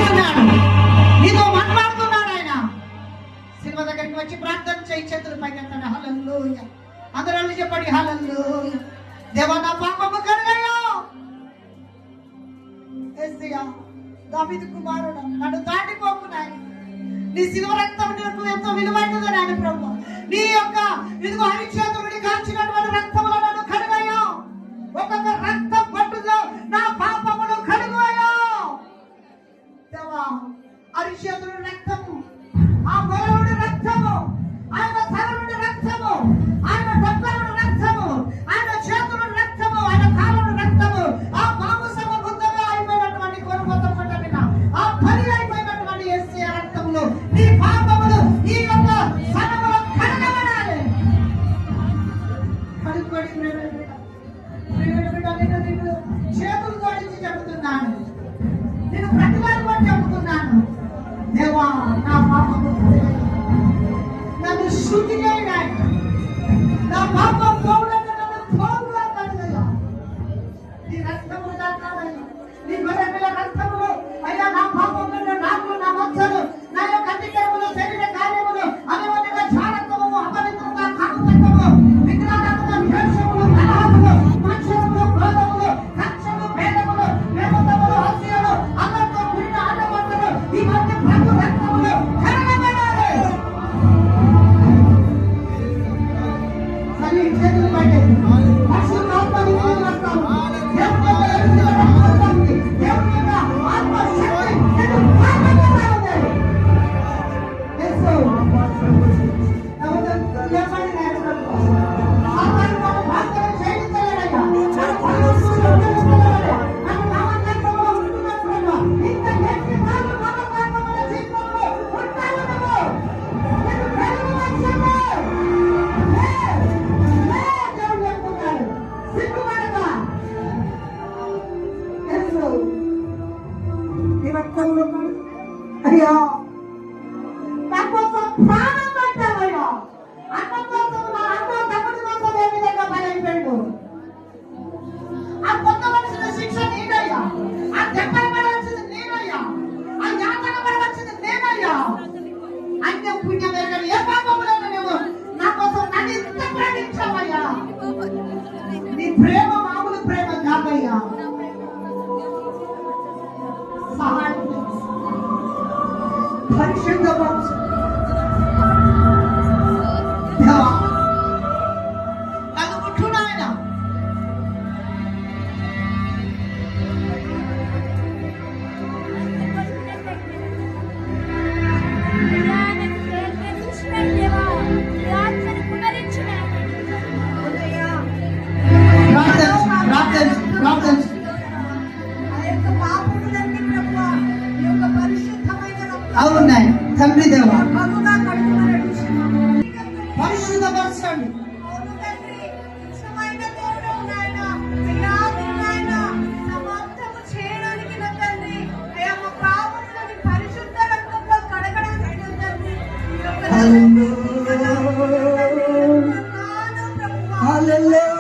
ఉన్నాడు, నీతో మాట్లాడుతున్నాడు. ఆయన సినిమా దగ్గరికి వచ్చి ప్రార్థన చేయి, చేతులు పైకెత్తండి. హల్లెలూయా. అందరూ చెప్పండి హల్లెలూయా. దేవా నా పాపము కడుగయ్యా. యేసయ్యా దావీదు కుమారుడా, నన్ను దాటిపోకు నాయన. నీ శిలువ రక్తం నీకు ఎంతో విలువైనది నాయన ప్రభువా. నీ యొక్క ఇదిగో హరిచేతుడిని కాల్చినటువంటి రక్తములో నన్ను కడుగయ్యా. ఒక్కొక్క రక్తం పట్టులో నా పాపమును కడుగయ్యా. దేవా హరిచేతుడి రక్తము, ఆ బలవుడి రక్తము, ఆయన తలముడి రక్తము, ఆయన డొక్కలుడి రక్తము, ఆయన చేతుడి రక్తము, ఆయన కాలుడి రక్తము, ఆ మాంసము ముద్దగా అయిపోయినటువంటి కొనుగోలు పట్టబడిన ఆ పని అయిపోయినటువంటి యేసయ్య రక్తములో నీ పాపములు ఈ యొక్క సనములో కడగబడాలి. కడుక్కోడి నేను చేతులు జోడించి చెబుతున్నాను, నేను ప్రతివారు కూడా చెబుతున్నాను. దేవా నా పాపము నన్ను శుద్ధి చేయడానికి, నా పాపం పోవులను నన్ను పోవుగా కడుగయ్యా. నీ రక్తములు దాకాలయ్యా, నీ గొర్రెపిల్ల రక్తములు అయ్యా. నా పాపములు, నాకు నా మచ్చలు, నా యొక్క అతిక్రమములు, శరీర కార్యములు, అనివన్నిగా జారత్వము, అపవిత్రత, కాకుతత్వము, విగ్రహారాధన, ద్వేషములు, కలహములు, మత్సరములు, క్రోధములు, కక్షలు, భేదములు, వేమతములు, హత్యలు, అందరితో కూడిన ఆటపాటలు, ఇవన్నీ ప్రభు రక్తములు కడగబడాలి. సరే చేతులు పట్టండి. పరిశుద్ధాత్మని వస్తాము. అయ్యా నా కోసం ప్రాణం పెట్టావయ్యా. అన్న కోసం, నా అన్న తమ్ముడి కోసం ఏ విధంగా బలైపోయాడు. ఆ కొత్త మనుషుల శిక్ష నేనయ్యా, ఆ దెబ్బలు పడవలసింది నేనయ్యా, ఆ యాతన పడవలసింది నేనయ్యా. అన్య పుణ్యం ఎరగని ఏ పాపములను నువ్వు నా కోసం నన్ను ఇంత ప్రేమించావయ్యా. నీ ప్రేమ మామూలు ప్రేమ కాదయ్యా. సహాయం పరిశుద్ధ నన్ను ముట్టునాయన. అవునాయి తండ్రి దేవా, పరిశుద్ధపరచండి. హల్లెలూయా.